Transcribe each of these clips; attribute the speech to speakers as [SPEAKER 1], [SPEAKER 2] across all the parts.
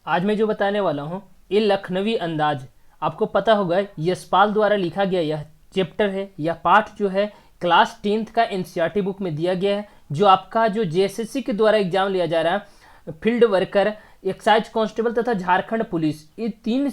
[SPEAKER 1] आज मैं जो बताने वाला हूँ ये लखनवी अंदाज, आपको पता होगा यशपाल द्वारा लिखा गया यह चैप्टर है। यह पाठ जो है क्लास 10th का एनसीईआरटी बुक में दिया गया है, जो आपका जो जेएसएससी के द्वारा एग्जाम लिया जा रहा है, फील्ड वर्कर, एक्साइज कांस्टेबल तथा झारखंड पुलिस, ये 3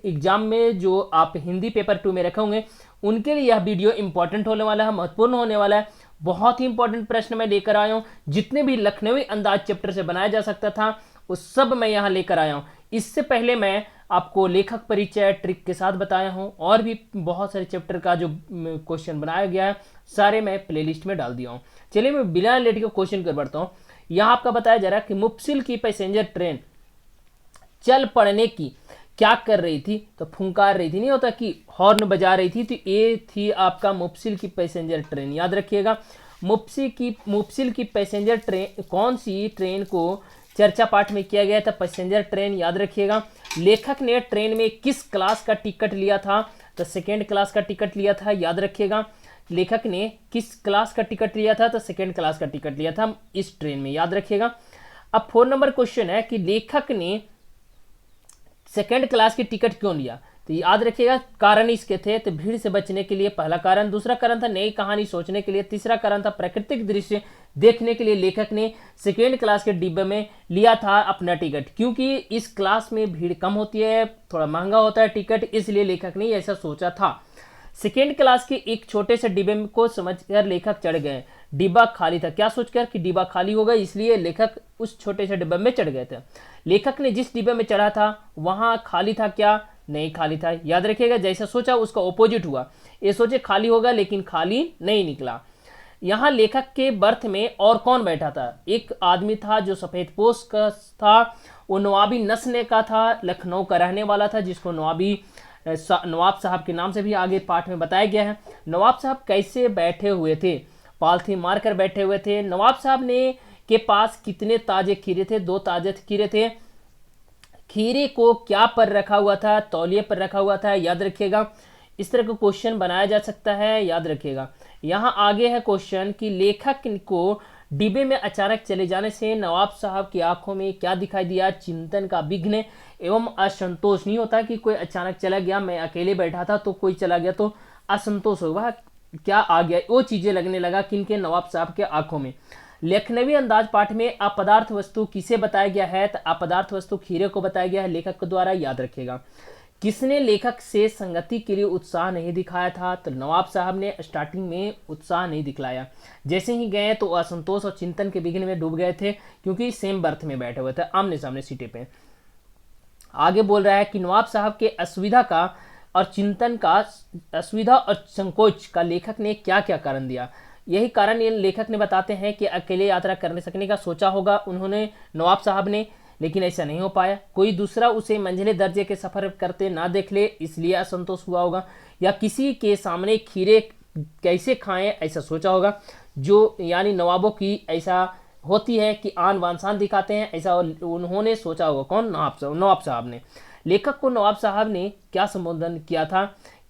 [SPEAKER 1] एग्जाम में जो आप हिंदी पेपर 2 में रखे होंगे उनके लिए यह वीडियो इंपॉर्टेंट होने वाला है, महत्वपूर्ण होने वाला है। बहुत ही इंपॉर्टेंट प्रश्न मैं लेकर आया हूँ। जितने भी लखनवी अंदाज चैप्टर से बनाया जा सकता था वो सब मैं यहाँ लेकर आया हूँ। इससे पहले मैं आपको लेखक परिचय ट्रिक के साथ बताया हूँ, और भी बहुत सारे चैप्टर का जो क्वेश्चन बनाया गया है सारे मैं प्लेलिस्ट में डाल दिया हूँ। चलिए मैं बिना लेट के क्वेश्चन कर बढ़ता हूँ। यहाँ आपका बताया जा रहा है कि मुफसिल की पैसेंजर ट्रेन चल पड़ने की क्या कर रही थी, तो फुंकार रही थी, नहीं होता कि हॉर्न बजा रही थी, तो ये थी आपका मुफसिल की पैसेंजर ट्रेन। याद रखिएगा, मुफसिल की पैसेंजर ट्रेन, कौन सी ट्रेन को चर्चा पाठ में किया गया था, पैसेंजर ट्रेन। याद रखिएगा, लेखक ने ट्रेन में किस क्लास का टिकट लिया था, तो सेकेंड क्लास का टिकट लिया था। याद रखिएगा, लेखक ने किस क्लास का टिकट लिया था, तो सेकेंड क्लास का टिकट लिया था इस ट्रेन में। याद रखिएगा। अब 4 नंबर क्वेश्चन है कि लेखक ने सेकेंड क्लास की टिकट क्यों लिया, तो याद रखिएगा कारण इसके थे, तो भीड़ से बचने के लिए पहला कारण, दूसरा कारण था नई कहानी सोचने के लिए, तीसरा कारण था प्राकृतिक दृश्य देखने के लिए लेखक ने सेकेंड क्लास के डिब्बे में लिया था अपना टिकट, क्योंकि इस क्लास में भीड़ कम होती है, थोड़ा महंगा होता है टिकट, इसलिए लेखक ने ऐसा सोचा था। सेकेंड क्लास के एक छोटे से डिब्बे को समझकर लेखक चढ़ गए, डिब्बा खाली था, क्या सोचकर कि डिब्बा खाली होगा, इसलिए लेखक उस छोटे से डिब्बे में चढ़ गए थे। लेखक ने जिस डिब्बे में चढ़ा था वहां खाली था क्या, नहीं खाली था। याद रखिएगा, जैसा सोचा उसका ऑपोजिट हुआ, ये सोचे खाली होगा लेकिन खाली नहीं निकला। यहाँ लेखक के बर्थ में और कौन बैठा था, एक आदमी था जो सफेद पोश का था, वो नवाबी नस्ल का था, लखनऊ का रहने वाला था, जिसको नवाब साहब के नाम से भी आगे पाठ में बताया गया है। नवाब साहब कैसे बैठे हुए थे, पालथी मारकर बैठे हुए थे। नवाब साहब ने के पास कितने ताजे खीरे थे, 2 ताजे खीरे थे। खीरे को क्या पर रखा हुआ था, तौलिए पर रखा हुआ था। याद रखिएगा, इस तरह का क्वेश्चन बनाया जा सकता है। याद रखिएगा, यहाँ आगे है क्वेश्चन कि लेखक को डिब्बे में अचानक चले जाने से नवाब साहब की आंखों में क्या दिखाई दिया, चिंतन का विघ्न एवं असंतोष। नहीं होता कि कोई अचानक चला गया, मैं अकेले बैठा था तो कोई चला गया तो असंतोष होगा, क्या आ गया, वो चीजें लगने लगा किनके, नवाब साहब के आंखों में। लखनवी अंदाज पाठ में अपदार्थ वस्तु किसे बताया गया है, तो अपदार्थ वस्तु खीरे को बताया गया है लेखक के द्वारा। याद रखिएगा, किसने लेखक से संगति के लिए उत्साह नहीं दिखाया था, तो नवाब साहब ने स्टार्टिंग में उत्साह नहीं दिखलाया, जैसे ही गए तो असंतोष और चिंतन के विघ्न में डूब गए थे, क्योंकि सेम बर्थ में बैठे हुए थे, आमने सामने सीटे पे। आगे बोल रहा है कि नवाब साहब के असुविधा का और चिंतन का, असुविधा और संकोच का लेखक ने क्या क्या कारण दिया। यही कारण ये लेखक ने बताते हैं कि अकेले यात्रा करने सकने का सोचा होगा उन्होंने, नवाब साहब ने, लेकिन ऐसा नहीं हो पाया। कोई दूसरा उसे मंझले दर्जे के सफर करते ना देख ले, इसलिए असंतोष हुआ होगा। या किसी के सामने खीरे कैसे खाएं ऐसा सोचा होगा, जो यानी नवाबों की ऐसा होती है कि आन बान शान दिखाते हैं, ऐसा उन्होंने सोचा होगा। कौन, नवाब साहब ने। लेखक को नवाब साहब ने क्या संबोधन किया था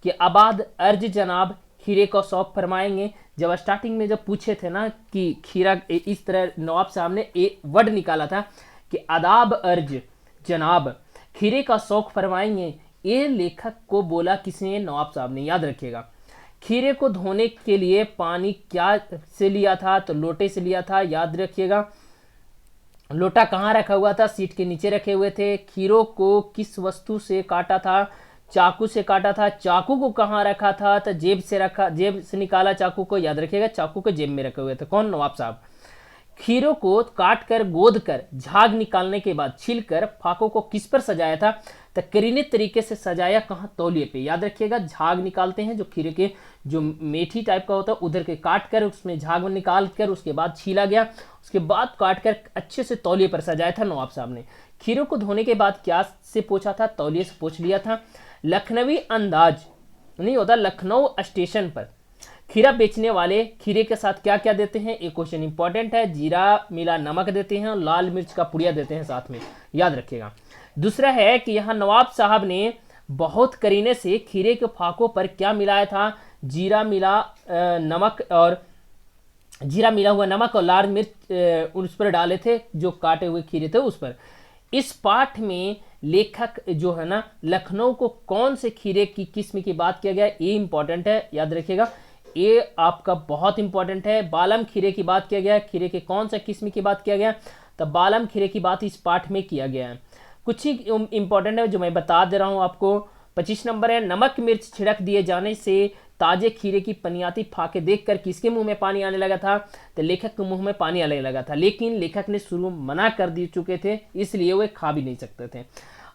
[SPEAKER 1] कि आबाद अर्ज जनाब खीरे को शौक फरमाएंगे। जब स्टार्टिंग में जब पूछे थे ना कि खीरा, इस तरह नवाब साहब ने एक वर्ड निकाला था कि आदाब अर्ज जनाब खीरे का शौक फरमाएंगे, ये लेखक को बोला किसने, नवाब साहब ने। याद रखिएगा, खीरे को धोने के लिए पानी क्या से लिया था, तो लोटे से लिया था। याद रखिएगा, लोटा कहाँ रखा हुआ था, सीट के नीचे रखे हुए थे। खीरों को किस वस्तु से काटा था, चाकू से काटा था। चाकू को कहाँ रखा था, तो जेब से रखा, जेब से निकाला चाकू को। याद रखिएगा, चाकू को जेब में रखे हुए थे। कौन, नवाब साहब। खीरों को काट कर, गोद कर, झाग निकालने के बाद छील कर फाकों को किस पर सजाया था, तो करीने तरीके से सजाया कहाँ, तौलिए पे। याद रखिएगा, झाग निकालते हैं जो खीरे के जो मेथी टाइप का होता है उधर के काट कर उसमें झाग निकाल कर उसके बाद छीला गया, उसके बाद काट कर अच्छे से तौलिए पर सजाया था नवाब साहब ने। खीरों को धोने के बाद क्या से पोछा था, तौलिए से पोछ लिया था। लखनवी अंदाज नहीं होता, लखनऊ स्टेशन पर खीरा बेचने वाले खीरे के साथ क्या क्या देते हैं, एक क्वेश्चन इंपॉर्टेंट है। जीरा मिला नमक देते हैं, लाल मिर्च का पुड़िया देते हैं साथ में। याद रखिएगा। दूसरा है कि यहाँ नवाब साहब ने बहुत करीने से खीरे के फाकों पर क्या मिलाया था, जीरा मिला नमक और जीरा मिला हुआ नमक और लाल मिर्च उस पर डाले थे, जो काटे हुए खीरे थे उस पर। इस पाठ में लेखक जो है ना लखनऊ को कौन से खीरे की किस्म की बात किया गया है, ये इंपॉर्टेंट है, याद रखिएगा, ये आपका बहुत इंपॉर्टेंट है। बालम खीरे की बात किया गया है, खीरे के कौन सा किस्म की बात किया गया, तो बालम खीरे की बात इस पाठ में किया गया है। कुछ ही इंपॉर्टेंट है जो मैं बता दे रहा हूँ आपको। 25 नंबर है, नमक मिर्च छिड़क दिए जाने से ताजे खीरे की पनियाती फाके देखकर किसके मुंह में पानी आने लगा था, तो लेखक के मुंह में पानी आने लगा था, लेकिन लेखक ने शुरू में मना कर दी चुके थे, इसलिए वे खा भी नहीं सकते थे।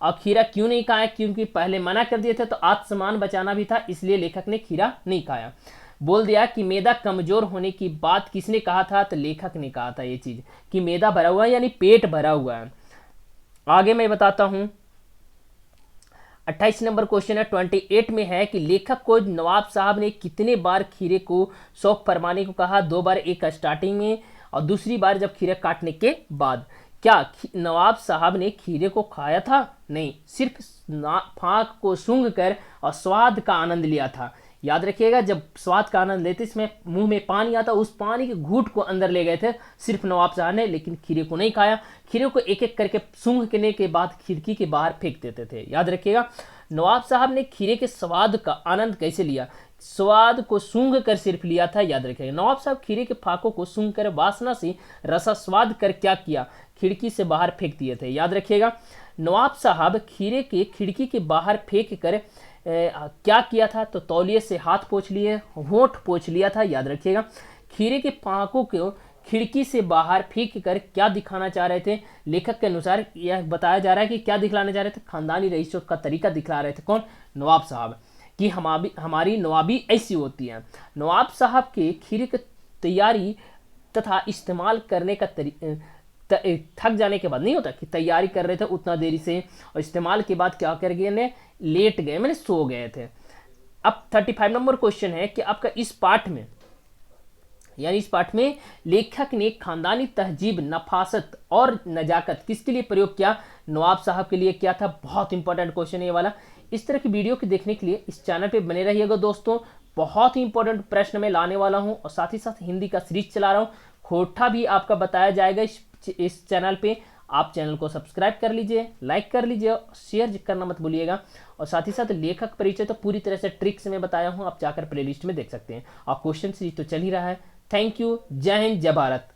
[SPEAKER 1] और खीरा क्यों नहीं खाया, क्योंकि पहले मना कर दिए थे तो आत्मसम्मान बचाना भी था, इसलिए लेखक ने खीरा नहीं खाया। बोल दिया कि मैदा कमजोर होने की बात किसने कहा था, तो लेखक ने कहा था ये चीज कि मैदा भरा हुआ है यानी पेट भरा हुआ है। आगे मैं बताता हूं, 28 नंबर क्वेश्चन है 28 में है कि लेखक को नवाब साहब ने कितने बार खीरे को शौक फरमाने को कहा, 2 बार, एक स्टार्टिंग में और दूसरी बार जब खीरे काटने के बाद। क्या नवाब साहब ने खीरे को खाया था, नहीं, सिर्फ फाक को सूंघ कर और स्वाद का आनंद लिया था। याद रखिएगा, जब स्वाद का आनंद लेते इसमें मुंह में पानी आता, उस पानी के घूंट को अंदर ले गए थे सिर्फ नवाब साहब ने, लेकिन खीरे को नहीं खाया। खीरे को एक एक करके सूंघने के बाद खिड़की के बाहर फेंक देते थे। याद रखिएगा, नवाब साहब ने खीरे के स्वाद का आनंद कैसे लिया, स्वाद को सूंघ कर सिर्फ लिया था। याद रखिएगा, नवाब साहब खीरे के फाकों को सूंघ कर वासना से रसा स्वाद कर क्या किया, खिड़की से बाहर फेंक दिए थे। याद रखिएगा, नवाब साहब खीरे के खिड़की के बाहर फेंक कर क्या किया था, तो तौलिए से हाथ पोंछ लिए, होंठ पोंछ लिया था। याद रखिएगा, खीरे के फाकों को खिड़की से बाहर फेंक कर क्या दिखाना चाह रहे थे, लेखक के अनुसार यह बताया जा रहा है कि क्या दिखलाने जा रहे थे, खानदानी रईसों का तरीका दिखला रहे थे। कौन, नवाब साहब, कि हमारी नवाबी ऐसी होती है। नवाब साहब के खीरे की तैयारी तथा इस्तेमाल करने का थक जाने के बाद नहीं होता कि तैयारी कर रहे थे उतना देरी से, और इस्तेमाल के बाद क्या कर गए ने, लेट गए, मैंने सो गए थे। अब 35 नंबर क्वेश्चन है कि आपका इस पाठ में, यानी इस पाठ में लेखक ने खानदानी तहजीब, नफासत और नजाकत किसके लिए प्रयोग किया, नवाब साहब के लिए किया था। बहुत इंपॉर्टेंट क्वेश्चन है ये वाला। इस तरह की वीडियो को देखने के लिए इस चैनल पे बने रहिएगा दोस्तों। बहुत ही इंपॉर्टेंट प्रश्न मैं लाने वाला हूं, और साथ ही साथ हिंदी का सीरीज चला रहा हूं, खोटा भी आपका बताया जाएगा इस चैनल पे। आप चैनल को सब्सक्राइब कर लीजिए, लाइक कर लीजिए, शेयर करना मत भूलिएगा। और साथ ही साथ लेखक परिचय तो पूरी तरह से ट्रिक्स में बताया हूं, आप जाकर प्लेलिस्ट में देख सकते हैं। और क्वेश्चन सीरीज तो चल ही रहा है। थैंक यू, जय हिंद, जय भारत।